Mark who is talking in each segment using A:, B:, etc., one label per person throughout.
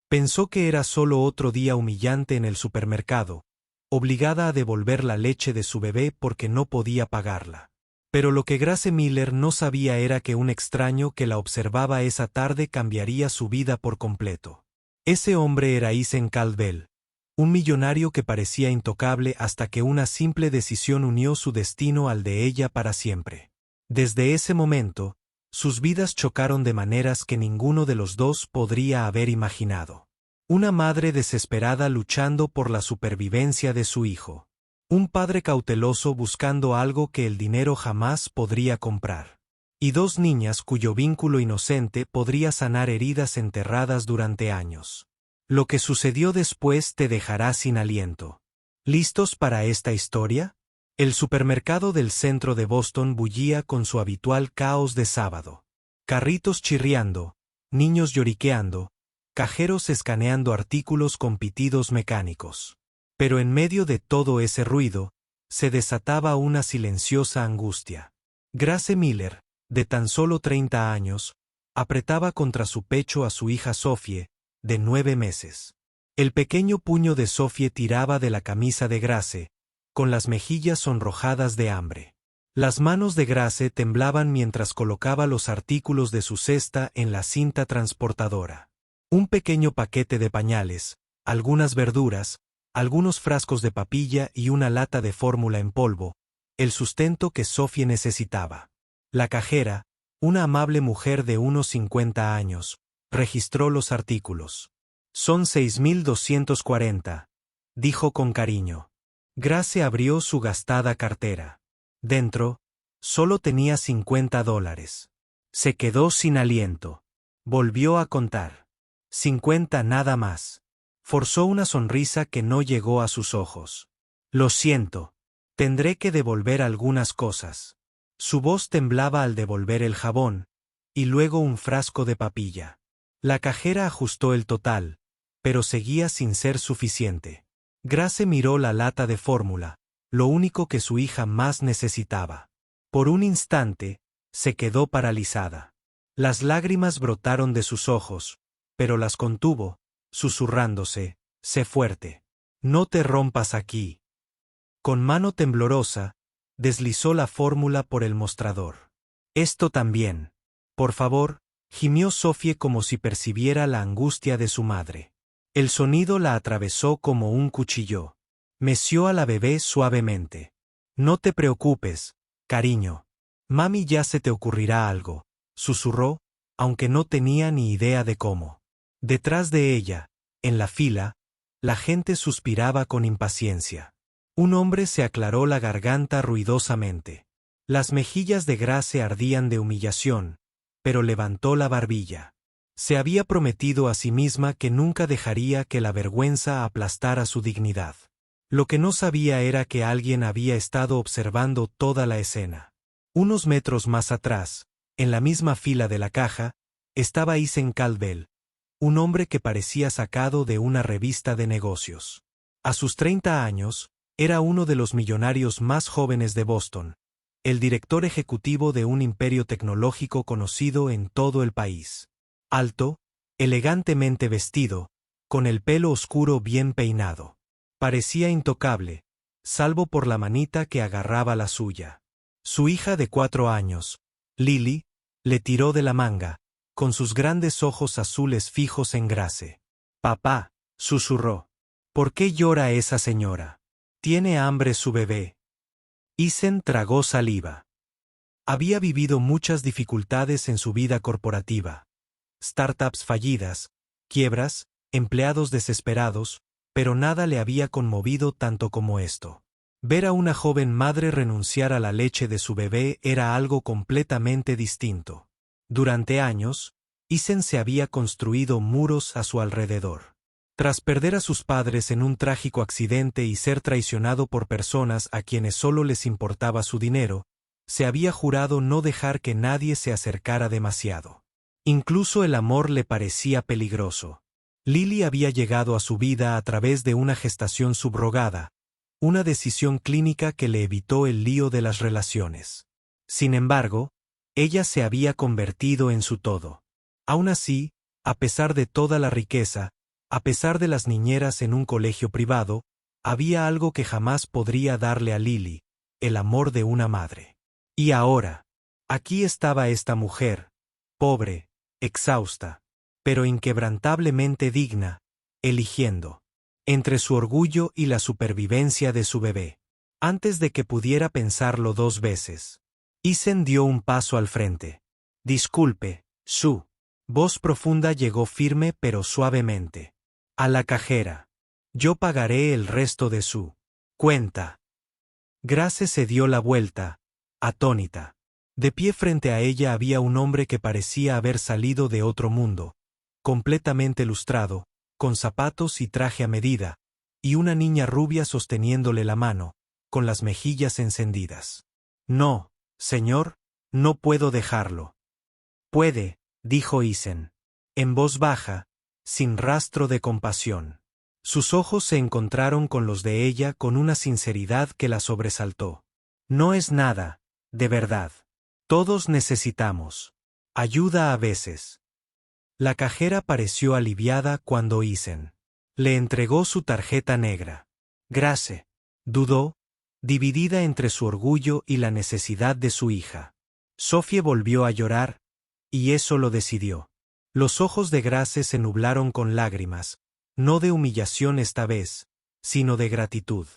A: Pensó que era solo otro día humillante en el supermercado, obligada a devolver la leche de su bebé porque no podía pagarla. Pero lo que Grace Miller no sabía era que un extraño que la observaba esa tarde cambiaría su vida por completo. Ese hombre era Ethan Caldwell, un millonario que parecía intocable hasta que una simple decisión unió su destino al de ella para siempre. Desde ese momento, sus vidas chocaron de maneras que ninguno de los dos podría haber imaginado. Una madre desesperada luchando por la supervivencia de su hijo. Un padre cauteloso buscando algo que el dinero jamás podría comprar. Y dos niñas cuyo vínculo inocente podría sanar heridas enterradas durante años. Lo que sucedió después te dejará sin aliento. ¿Listos para esta historia? El supermercado del centro de Boston bullía con su habitual caos de sábado. Carritos chirriando, niños lloriqueando, cajeros escaneando artículos con pitidos mecánicos. Pero en medio de todo ese ruido, se desataba una silenciosa angustia. Grace Miller, de tan solo 30 años, apretaba contra su pecho a su hija Sophie, de 9 meses. El pequeño puño de Sophie tiraba de la camisa de Grace, con las mejillas sonrojadas de hambre. Las manos de Grace temblaban mientras colocaba los artículos de su cesta en la cinta transportadora. Un pequeño paquete de pañales, algunas verduras, algunos frascos de papilla y una lata de fórmula en polvo, el sustento que Sophie necesitaba. La cajera, una amable mujer de unos 50 años, registró los artículos. «Son 6.240», dijo con cariño. Grace abrió su gastada cartera. Dentro, solo tenía $50. Se quedó sin aliento. Volvió a contar. 50 nada más. Forzó una sonrisa que no llegó a sus ojos. «Lo siento. Tendré que devolver algunas cosas». Su voz temblaba al devolver el jabón, y luego un frasco de papilla. La cajera ajustó el total, pero seguía sin ser suficiente. Grace miró la lata de fórmula, lo único que su hija más necesitaba. Por un instante, se quedó paralizada. Las lágrimas brotaron de sus ojos, pero las contuvo, susurrándose: «Sé fuerte. No te rompas aquí». Con mano temblorosa, deslizó la fórmula por el mostrador. «Esto también. Por favor», gimió Sophie como si percibiera la angustia de su madre. El sonido la atravesó como un cuchillo. Meció a la bebé suavemente. «No te preocupes, cariño. Mami ya se te ocurrirá algo», susurró, aunque no tenía ni idea de cómo. Detrás de ella, en la fila, la gente suspiraba con impaciencia. Un hombre se aclaró la garganta ruidosamente. Las mejillas de Grace ardían de humillación, pero levantó la barbilla. Se había prometido a sí misma que nunca dejaría que la vergüenza aplastara su dignidad. Lo que no sabía era que alguien había estado observando toda la escena. Unos metros más atrás, en la misma fila de la caja, estaba Ethan Caldwell, un hombre que parecía sacado de una revista de negocios. A sus 30 años, era uno de los millonarios más jóvenes de Boston, el director ejecutivo de un imperio tecnológico conocido en todo el país. Alto, elegantemente vestido, con el pelo oscuro bien peinado. Parecía intocable, salvo por la manita que agarraba la suya. Su hija de 4 años, Lily, le tiró de la manga, con sus grandes ojos azules fijos en Grace. «Papá», susurró. «¿Por qué llora esa señora? ¿Tiene hambre su bebé?» Ethan tragó saliva. Había vivido muchas dificultades en su vida corporativa. Startups fallidas, quiebras, empleados desesperados, pero nada le había conmovido tanto como esto. Ver a una joven madre renunciar a la leche de su bebé era algo completamente distinto. Durante años, Ethan se había construido muros a su alrededor. Tras perder a sus padres en un trágico accidente y ser traicionado por personas a quienes solo les importaba su dinero, se había jurado no dejar que nadie se acercara demasiado. Incluso el amor le parecía peligroso. Lily había llegado a su vida a través de una gestación subrogada, una decisión clínica que le evitó el lío de las relaciones. Sin embargo, ella se había convertido en su todo. Aún así, a pesar de toda la riqueza, A pesar de las niñeras en un colegio privado, había algo que jamás podría darle a Lily, el amor de una madre. Y ahora, aquí estaba esta mujer, pobre, exhausta, pero inquebrantablemente digna, eligiendo entre su orgullo y la supervivencia de su bebé. Antes de que pudiera pensarlo dos veces, Isen dio un paso al frente. Disculpe, su voz profunda llegó firme pero suavemente. A la cajera. Yo pagaré el resto de su cuenta. Grace se dio la vuelta, atónita. De pie frente a ella había un hombre que parecía haber salido de otro mundo, completamente lustrado, con zapatos y traje a medida, y una niña rubia sosteniéndole la mano, con las mejillas encendidas. No, señor, no puedo dejarlo. Puede, dijo Isen, en voz baja, sin rastro de compasión. Sus ojos se encontraron con los de ella con una sinceridad que la sobresaltó. No es nada, de verdad. Todos necesitamos ayuda a veces. La cajera pareció aliviada cuando Isen le entregó su tarjeta negra. Grace, dudó, dividida entre su orgullo y la necesidad de su hija. Sophie volvió a llorar, y eso lo decidió. Los ojos de Grace se nublaron con lágrimas, no de humillación esta vez, sino de gratitud.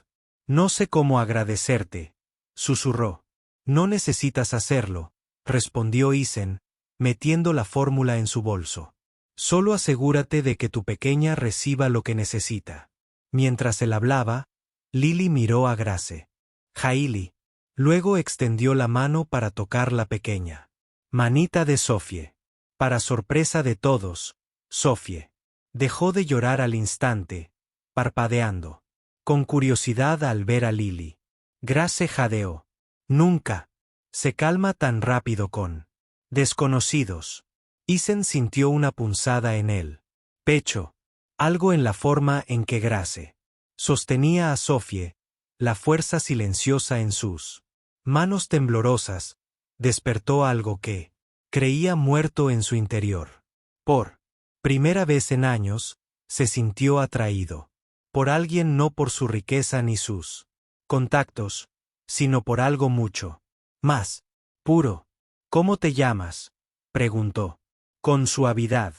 A: No sé cómo agradecerte, susurró. No necesitas hacerlo, respondió Isen, metiendo la fórmula en su bolso. Solo asegúrate de que tu pequeña reciba lo que necesita. Mientras él hablaba, Lily miró a Grace. Hailey. Luego extendió la mano para tocar la pequeña manita de Sophie. Para sorpresa de todos, Sophie dejó de llorar al instante, parpadeando con curiosidad al ver a Lily. Grace jadeó. Nunca se calma tan rápido con desconocidos. Isen sintió una punzada en el pecho, algo en la forma en que Grace sostenía a Sophie, la fuerza silenciosa en sus manos temblorosas, despertó algo que creía muerto en su interior. Por primera vez en años, se sintió atraído por alguien, no por su riqueza ni sus contactos, sino por algo mucho más puro. ¿Cómo te llamas?, preguntó. Con suavidad.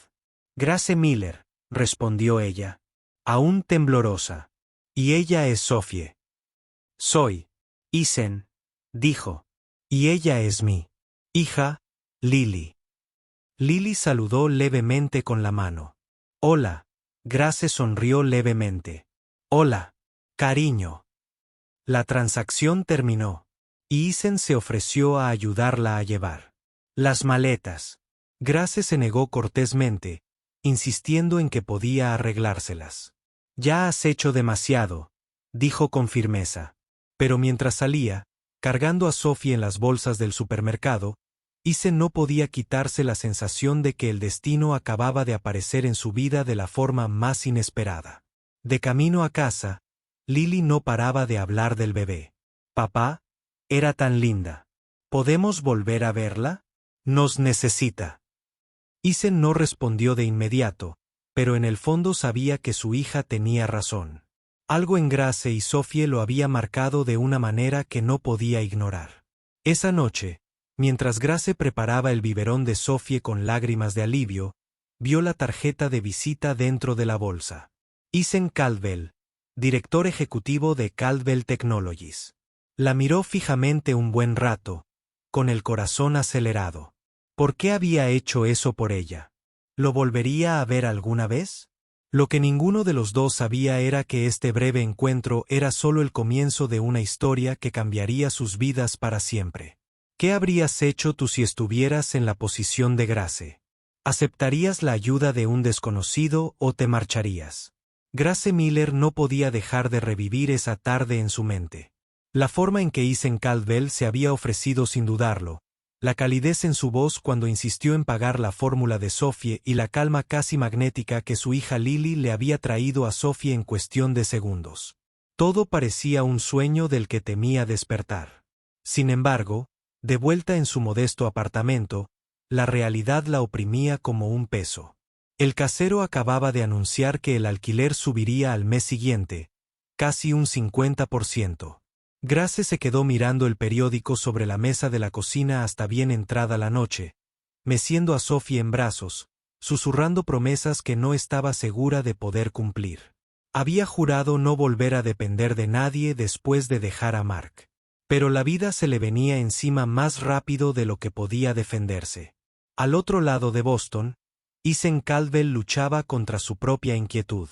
A: Grace Miller, respondió ella, aún temblorosa. Y ella es Sophie. Soy Isen, dijo. Y ella es mi hija, Lily. Lily saludó levemente con la mano. Hola. Grace sonrió levemente. Hola, cariño. La transacción terminó, y Isen se ofreció a ayudarla a llevar las maletas. Grace se negó cortésmente, insistiendo en que podía arreglárselas. Ya has hecho demasiado, dijo con firmeza. Pero mientras salía, cargando a Sophie en las bolsas del supermercado, Isen no podía quitarse la sensación de que el destino acababa de aparecer en su vida de la forma más inesperada. De camino a casa, Lily no paraba de hablar del bebé. Papá, era tan linda. ¿Podemos volver a verla? Nos necesita. Isen no respondió de inmediato, pero en el fondo sabía que su hija tenía razón. Algo en Grace y Sophie lo había marcado de una manera que no podía ignorar. Esa noche, mientras Grace preparaba el biberón de Sophie con lágrimas de alivio, vio la tarjeta de visita dentro de la bolsa. Isen Caldwell, director ejecutivo de Caldwell Technologies. La miró fijamente un buen rato, con el corazón acelerado. ¿Por qué había hecho eso por ella? ¿Lo volvería a ver alguna vez? Lo que ninguno de los dos sabía era que este breve encuentro era solo el comienzo de una historia que cambiaría sus vidas para siempre. ¿Qué habrías hecho tú si estuvieras en la posición de Grace? ¿Aceptarías la ayuda de un desconocido o te marcharías? Grace Miller no podía dejar de revivir esa tarde en su mente. La forma en que Isen Caldwell se había ofrecido sin dudarlo, la calidez en su voz cuando insistió en pagar la fórmula de Sophie y la calma casi magnética que su hija Lily le había traído a Sophie en cuestión de segundos. Todo parecía un sueño del que temía despertar. Sin embargo, de vuelta en su modesto apartamento, la realidad la oprimía como un peso. El casero acababa de anunciar que el alquiler subiría al mes siguiente, casi un 50%. Grace se quedó mirando el periódico sobre la mesa de la cocina hasta bien entrada la noche, meciendo a Sophie en brazos, susurrando promesas que no estaba segura de poder cumplir. Había jurado no volver a depender de nadie después de dejar a Mark. Pero la vida se le venía encima más rápido de lo que podía defenderse. Al otro lado de Boston, Ethan Caldwell luchaba contra su propia inquietud.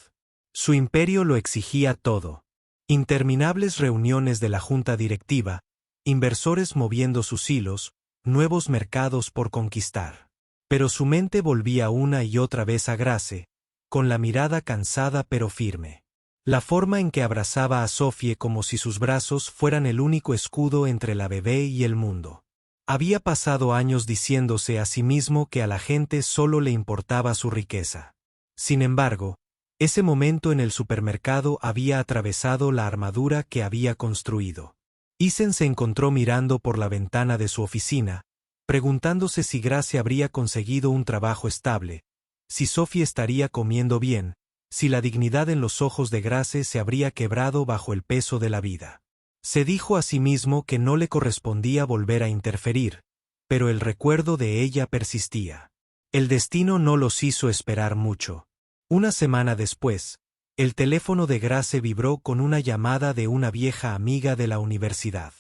A: Su imperio lo exigía todo. Interminables reuniones de la junta directiva, inversores moviendo sus hilos, nuevos mercados por conquistar. Pero su mente volvía una y otra vez a Grace, con la mirada cansada pero firme. La forma en que abrazaba a Sophie como si sus brazos fueran el único escudo entre la bebé y el mundo. Había pasado años diciéndose a sí mismo que a la gente solo le importaba su riqueza. Sin embargo, ese momento en el supermercado había atravesado la armadura que había construido. Ethan se encontró mirando por la ventana de su oficina, preguntándose si Grace habría conseguido un trabajo estable, si Sophie estaría comiendo bien, si la dignidad en los ojos de Grace se habría quebrado bajo el peso de la vida. Se dijo a sí mismo que no le correspondía volver a interferir, pero el recuerdo de ella persistía. El destino no los hizo esperar mucho. Una semana después, el teléfono de Grace vibró con una llamada de una vieja amiga de la universidad.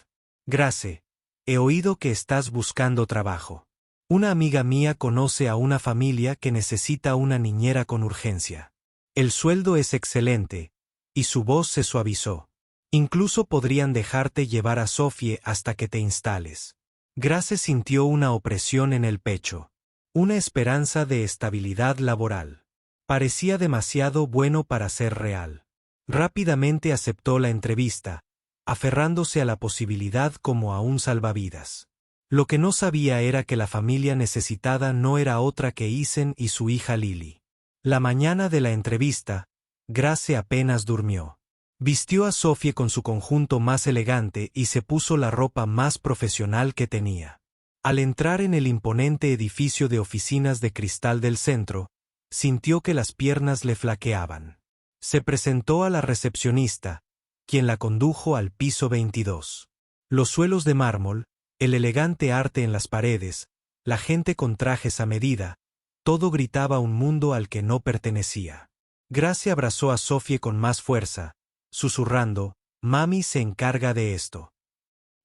A: Grace, he oído que estás buscando trabajo. Una amiga mía conoce a una familia que necesita una niñera con urgencia. El sueldo es excelente, y su voz se suavizó. Incluso podrían dejarte llevar a Sophie hasta que te instales. Grace sintió una opresión en el pecho, una esperanza de estabilidad laboral. Parecía demasiado bueno para ser real. Rápidamente aceptó la entrevista, aferrándose a la posibilidad como a un salvavidas. Lo que no sabía era que la familia necesitada no era otra que Ethan y su hija Lily. La mañana de la entrevista, Grace apenas durmió. Vistió a Sophie con su conjunto más elegante y se puso la ropa más profesional que tenía. Al entrar en el imponente edificio de oficinas de cristal del centro, sintió que las piernas le flaqueaban. Se presentó a la recepcionista, quien la condujo al piso 22. Los suelos de mármol, el elegante arte en las paredes, la gente con trajes a medida, todo gritaba un mundo al que no pertenecía. Grace abrazó a Sophie con más fuerza, susurrando, «Mami se encarga de esto».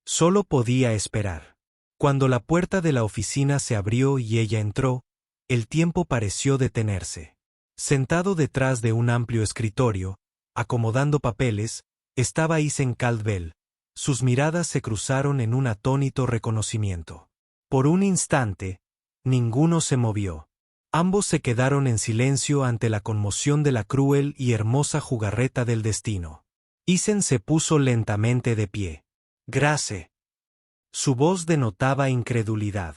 A: Solo podía esperar. Cuando la puerta de la oficina se abrió y ella entró, el tiempo pareció detenerse. Sentado detrás de un amplio escritorio, acomodando papeles, estaba Ethan Caldwell. Sus miradas se cruzaron en un atónito reconocimiento. Por un instante, ninguno se movió. Ambos se quedaron en silencio ante la conmoción de la cruel y hermosa jugarreta del destino. Ethan se puso lentamente de pie. «Grace». Su voz denotaba incredulidad.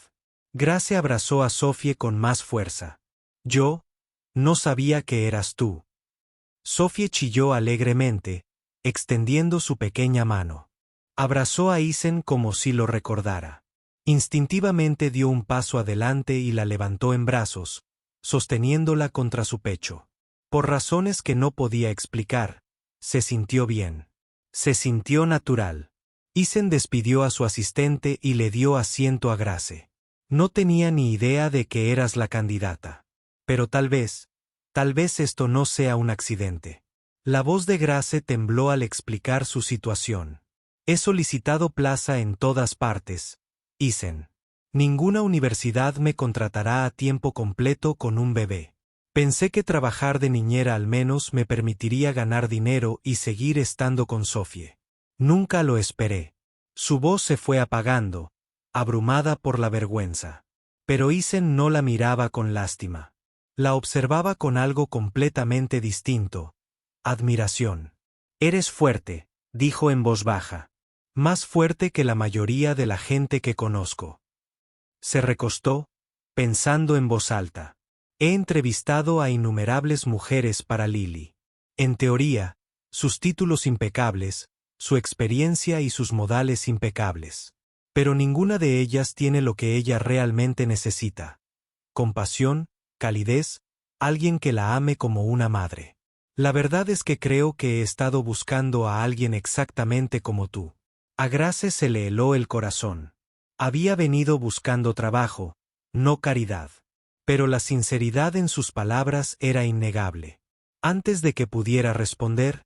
A: Grace abrazó a Sophie con más fuerza. «Yo no sabía que eras tú». Sophie chilló alegremente, extendiendo su pequeña mano. Abrazó a Ethan como si lo recordara. Instintivamente dio un paso adelante y la levantó en brazos, sosteniéndola contra su pecho. Por razones que no podía explicar, se sintió bien. Se sintió natural. Ethan despidió a su asistente y le dio asiento a Grace. «No tenía ni idea de que eras la candidata. Pero tal vez esto no sea un accidente». La voz de Grace tembló al explicar su situación. «He solicitado plaza en todas partes, Ethan. Ninguna universidad me contratará a tiempo completo con un bebé. Pensé que trabajar de niñera al menos me permitiría ganar dinero y seguir estando con Sophie. Nunca lo esperé». Su voz se fue apagando, abrumada por la vergüenza. Pero Ethan no la miraba con lástima. La observaba con algo completamente distinto: admiración. «Eres fuerte», dijo en voz baja. «Más fuerte que la mayoría de la gente que conozco». Se recostó, pensando en voz alta. «He entrevistado a innumerables mujeres para Lily. En teoría, sus títulos impecables, su experiencia y sus modales impecables. Pero ninguna de ellas tiene lo que ella realmente necesita: compasión, calidez, alguien que la ame como una madre. La verdad es que creo que he estado buscando a alguien exactamente como tú. A Grace se le heló el corazón. Había venido buscando trabajo, no caridad. Pero la sinceridad en sus palabras era innegable. Antes de que pudiera responder,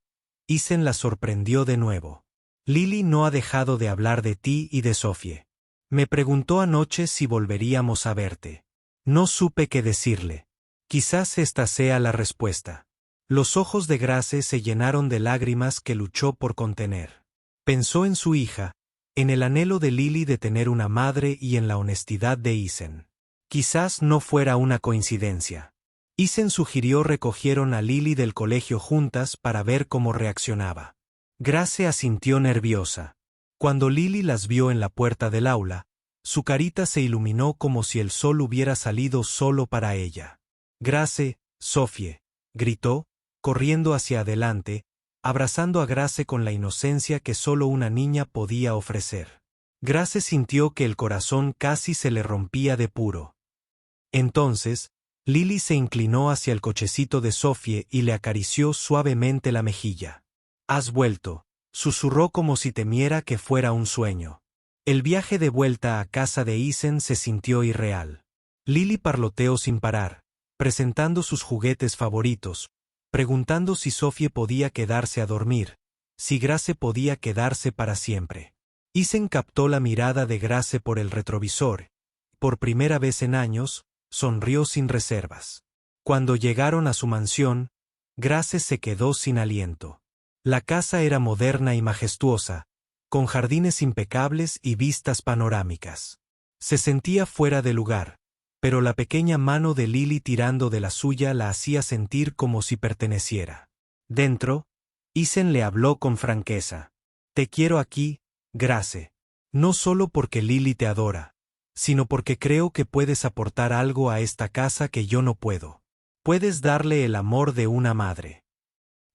A: Isen la sorprendió de nuevo. Lily no ha dejado de hablar de ti y de Sophie. Me preguntó anoche si volveríamos a verte. No supe qué decirle. Quizás esta sea la respuesta. Los ojos de Grace se llenaron de lágrimas que luchó por contener. Pensó en su hija, en el anhelo de Lily de tener una madre y en la honestidad de Isen. Quizás no fuera una coincidencia. Isen sugirió recogieron a Lily del colegio juntas para ver cómo reaccionaba. Grace asintió nerviosa. Cuando Lily las vio en la puerta del aula, su carita se iluminó como si el sol hubiera salido solo para ella. Grace, Sophie, gritó, corriendo hacia adelante, abrazando a Grace con la inocencia que solo una niña podía ofrecer. Grace sintió que el corazón casi se le rompía de puro. Entonces, Lily se inclinó hacia el cochecito de Sophie y le acarició suavemente la mejilla. «Has vuelto», susurró como si temiera que fuera un sueño. El viaje de vuelta a casa de Isen se sintió irreal. Lily parloteó sin parar, presentando sus juguetes favoritos, preguntando si Sophie podía quedarse a dormir, si Grace podía quedarse para siempre. Isen captó la mirada de Grace por el retrovisor. Por primera vez en años, sonrió sin reservas. Cuando llegaron a su mansión, Grace se quedó sin aliento. La casa era moderna y majestuosa, con jardines impecables y vistas panorámicas. Se sentía fuera de lugar, pero la pequeña mano de Lily tirando de la suya la hacía sentir como si perteneciera. Dentro, Isen le habló con franqueza. «Te quiero aquí, Grace. No solo porque Lily te adora, sino porque creo que puedes aportar algo a esta casa que yo no puedo. Puedes darle el amor de una madre».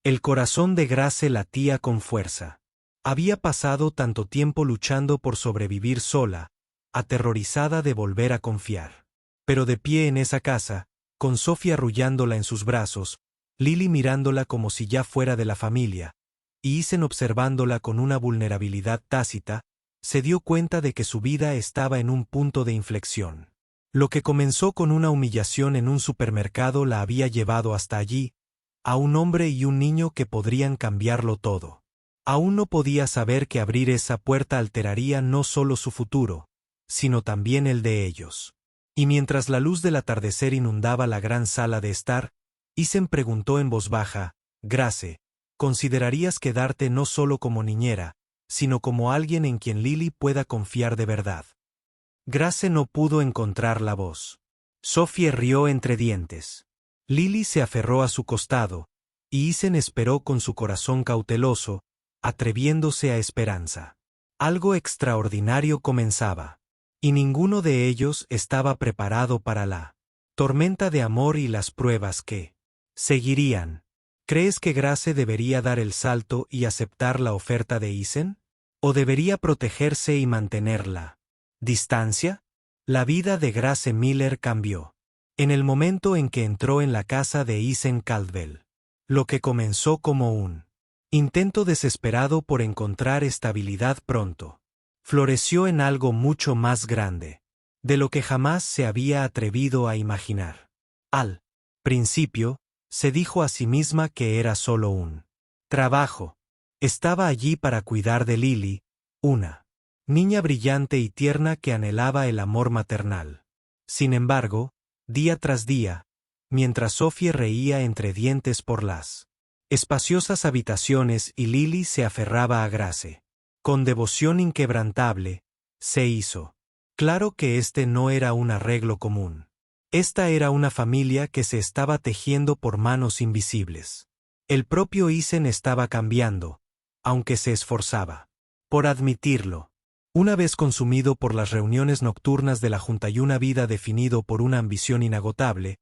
A: El corazón de Grace latía con fuerza. Había pasado tanto tiempo luchando por sobrevivir sola, aterrorizada de volver a confiar. Pero de pie en esa casa, con Sophie arrullándola en sus brazos, Lily mirándola como si ya fuera de la familia, y Isen observándola con una vulnerabilidad tácita, se dio cuenta de que su vida estaba en un punto de inflexión. Lo que comenzó con una humillación en un supermercado la había llevado hasta allí, a un hombre y un niño que podrían cambiarlo todo. Aún no podía saber que abrir esa puerta alteraría no solo su futuro, sino también el de ellos. Y mientras la luz del atardecer inundaba la gran sala de estar, Isen preguntó en voz baja, «Grace, ¿considerarías quedarte no solo como niñera, sino como alguien en quien Lily pueda confiar de verdad?» Grace no pudo encontrar la voz. Sophie rió entre dientes. Lily se aferró a su costado, y Isen esperó con su corazón cauteloso, atreviéndose a esperanza. Algo extraordinario comenzaba. Y ninguno de ellos estaba preparado para la tormenta de amor y las pruebas que seguirían. ¿Crees que Grace debería dar el salto y aceptar la oferta de Isen? ¿O debería protegerse y mantener la distancia? La vida de Grace Miller cambió. En el momento en que entró en la casa de Isen Caldwell. Lo que comenzó como un intento desesperado por encontrar estabilidad pronto floreció en algo mucho más grande, de lo que jamás se había atrevido a imaginar. Al principio, se dijo a sí misma que era solo un trabajo. Estaba allí para cuidar de Lily, una niña brillante y tierna que anhelaba el amor maternal. Sin embargo, día tras día, mientras Sophie reía entre dientes por las espaciosas habitaciones y Lily se aferraba a Grace, con devoción inquebrantable, se hizo claro que este no era un arreglo común. Esta era una familia que se estaba tejiendo por manos invisibles. El propio Isen estaba cambiando, aunque se esforzaba por admitirlo. Una vez consumido por las reuniones nocturnas de la junta y una vida definido por una ambición inagotable,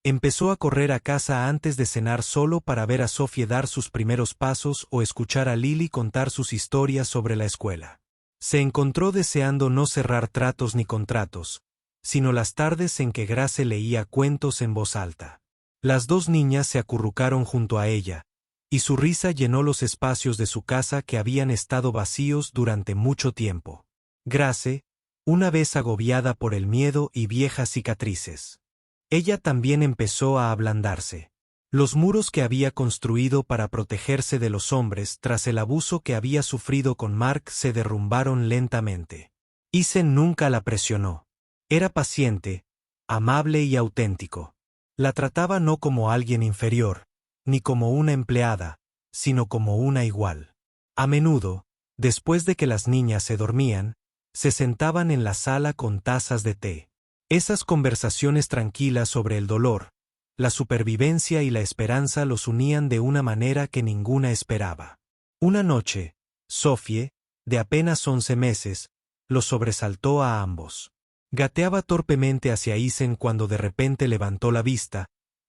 A: empezó a correr a casa antes de cenar solo para ver a Sophie dar sus primeros pasos o escuchar a Lily contar sus historias sobre la escuela. Se encontró deseando no cerrar tratos ni contratos, sino las tardes en que Grace leía cuentos en voz alta. Las dos niñas se acurrucaron junto a ella, y su risa llenó los espacios de su casa que habían estado vacíos durante mucho tiempo. Grace, una vez agobiada por el miedo y viejas cicatrices. Ella también empezó a ablandarse. Los muros que había construido para protegerse de los hombres tras el abuso que había sufrido con Mark se derrumbaron lentamente. Isen nunca la presionó. Era paciente, amable y auténtico. La trataba no como alguien inferior, ni como una empleada, sino como una igual. A menudo, después de que las niñas se dormían, se sentaban en la sala con tazas de té. Esas conversaciones tranquilas sobre el dolor, la supervivencia y la esperanza los unían de una manera que ninguna esperaba. Una noche, Sophie, de apenas 11 meses, los sobresaltó a ambos. Gateaba torpemente hacia Isen cuando de repente levantó la vista,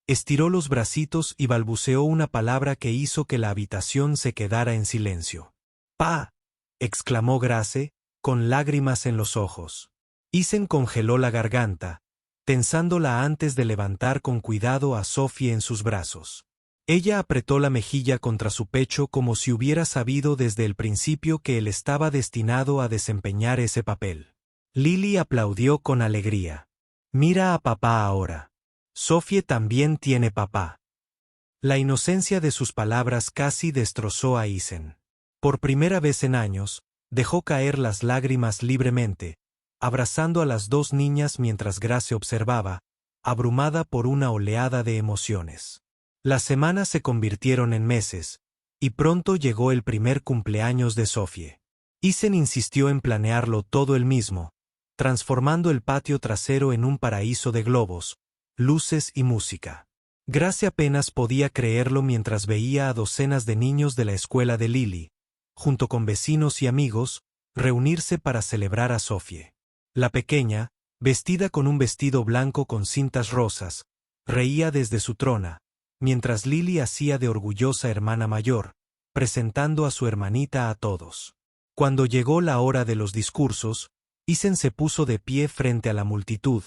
A: estiró los bracitos y balbuceó una palabra que hizo que la habitación se quedara en silencio. «¡Pa!», exclamó Grace, con lágrimas en los ojos. Isen congeló la garganta, tensándola antes de levantar con cuidado a Sophie en sus brazos. Ella apretó la mejilla contra su pecho como si hubiera sabido desde el principio que él estaba destinado a desempeñar ese papel. Lily aplaudió con alegría. «Mira a papá ahora. Sophie también tiene papá». La inocencia de sus palabras casi destrozó a Isen. Por primera vez en años, dejó caer las lágrimas libremente, abrazando a las dos niñas mientras Grace observaba, abrumada por una oleada de emociones. Las semanas se convirtieron en meses, y pronto llegó el primer cumpleaños de Sophie. Isen insistió en planearlo todo él mismo, transformando el patio trasero en un paraíso de globos, luces y música. Grace apenas podía creerlo mientras veía a docenas de niños de la escuela de Lily, junto con vecinos y amigos, reunirse para celebrar a Sophie. La pequeña, vestida con un vestido blanco con cintas rosas, reía desde su trona, mientras Lily hacía de orgullosa hermana mayor, presentando a su hermanita a todos. Cuando llegó la hora de los discursos, Isen se puso de pie frente a la multitud,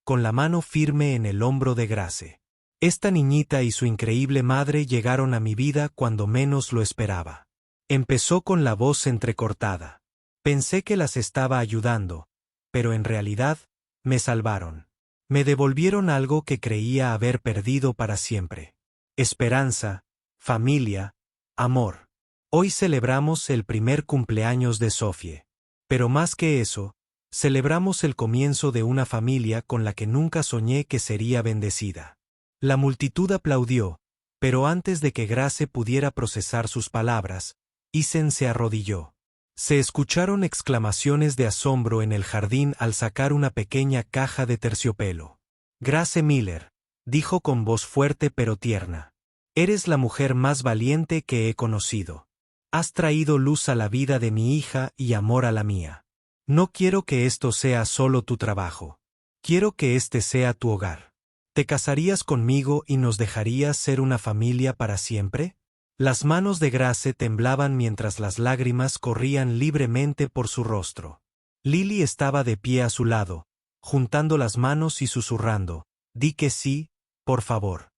A: con la mano firme en el hombro de Grace. «Esta niñita y su increíble madre llegaron a mi vida cuando menos lo esperaba». Empezó con la voz entrecortada. «Pensé que las estaba ayudando, pero en realidad, me salvaron. Me devolvieron algo que creía haber perdido para siempre. Esperanza, familia, amor. Hoy celebramos el primer cumpleaños de Sophie. Pero más que eso, celebramos el comienzo de una familia con la que nunca soñé que sería bendecida». La multitud aplaudió, pero antes de que Grace pudiera procesar sus palabras, Isen se arrodilló. Se escucharon exclamaciones de asombro en el jardín al sacar una pequeña caja de terciopelo. «Grace Miller», dijo con voz fuerte pero tierna. «Eres la mujer más valiente que he conocido. Has traído luz a la vida de mi hija y amor a la mía. No quiero que esto sea solo tu trabajo. Quiero que este sea tu hogar. ¿Te casarías conmigo y nos dejarías ser una familia para siempre?». Las manos de Grace temblaban mientras las lágrimas corrían libremente por su rostro. Lily estaba de pie a su lado, juntando las manos y susurrando: «Di que sí, por favor.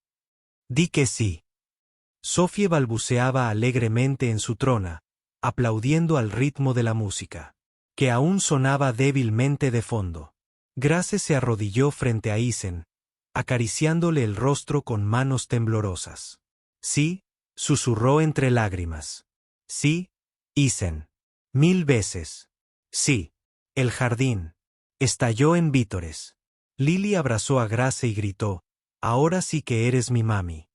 A: Di que sí». Sophie balbuceaba alegremente en su trona, aplaudiendo al ritmo de la música, que aún sonaba débilmente de fondo. Grace se arrodilló frente a Isen, acariciándole el rostro con manos temblorosas. «Sí», susurró entre lágrimas. «Sí, Isen. 1000 veces. Sí». El jardín estalló en vítores. Lily abrazó a Grace y gritó: «Ahora sí que eres mi mami».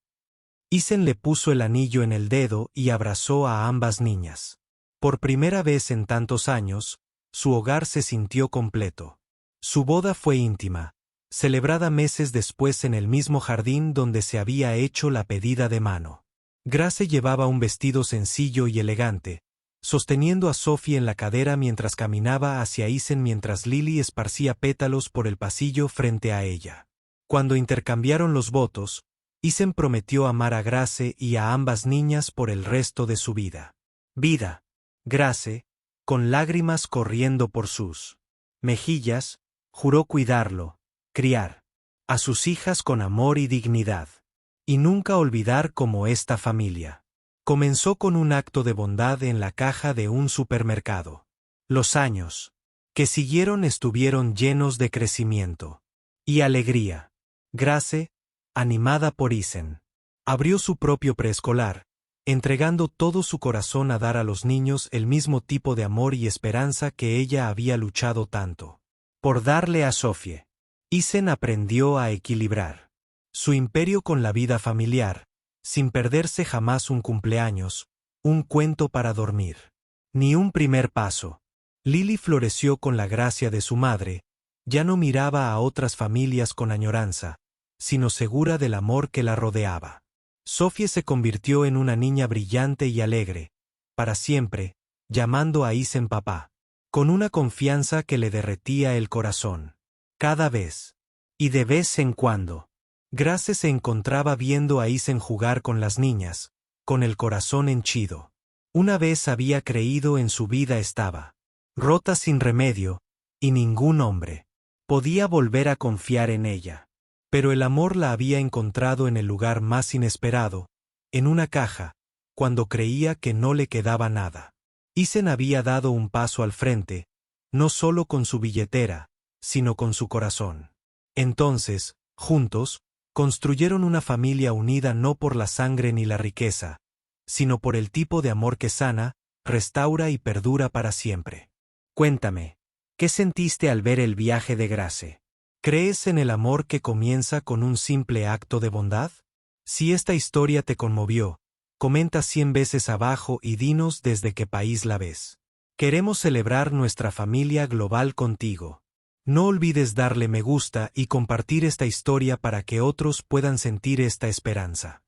A: Isen le puso el anillo en el dedo y abrazó a ambas niñas. Por primera vez en tantos años, su hogar se sintió completo. Su boda fue íntima, celebrada meses después en el mismo jardín donde se había hecho la pedida de mano. Grace llevaba un vestido sencillo y elegante, sosteniendo a Sophie en la cadera mientras caminaba hacia Isen mientras Lily esparcía pétalos por el pasillo frente a ella. Cuando intercambiaron los votos, Isen prometió amar a Grace y a ambas niñas por el resto de su vida. «Vida». Grace, con lágrimas corriendo por sus mejillas, juró cuidarlo, criar a sus hijas con amor y dignidad. y nunca olvidar cómo esta familia comenzó con un acto de bondad en la caja de un supermercado. Los años que siguieron estuvieron llenos de crecimiento y alegría. Grace, animada por Isen, abrió su propio preescolar, entregando todo su corazón a dar a los niños el mismo tipo de amor y esperanza que ella había luchado tanto por darle a Sophie. Isen aprendió a equilibrar su imperio con la vida familiar, sin perderse jamás un cumpleaños, un cuento para dormir, ni un primer paso. Lily floreció con la gracia de su madre, ya no miraba a otras familias con añoranza, sino segura del amor que la rodeaba. Sophie se convirtió en una niña brillante y alegre, para siempre, llamando a Isen papá, con una confianza que le derretía el corazón. Cada vez, y de vez en cuando, Grace se encontraba viendo a Isen jugar con las niñas, con el corazón henchido. Una vez había creído en su vida estaba rota sin remedio, y ningún hombre podía volver a confiar en ella. Pero el amor la había encontrado en el lugar más inesperado, en una caja, cuando creía que no le quedaba nada. Isen había dado un paso al frente, no solo con su billetera, sino con su corazón. Entonces, juntos, construyeron una familia unida no por la sangre ni la riqueza, sino por el tipo de amor que sana, restaura y perdura para siempre. Cuéntame, ¿qué sentiste al ver el viaje de Grace? ¿Crees en el amor que comienza con un simple acto de bondad? Si esta historia te conmovió, comenta 100 veces abajo y dinos desde qué país la ves. Queremos celebrar nuestra familia global contigo. No olvides darle me gusta y compartir esta historia para que otros puedan sentir esta esperanza.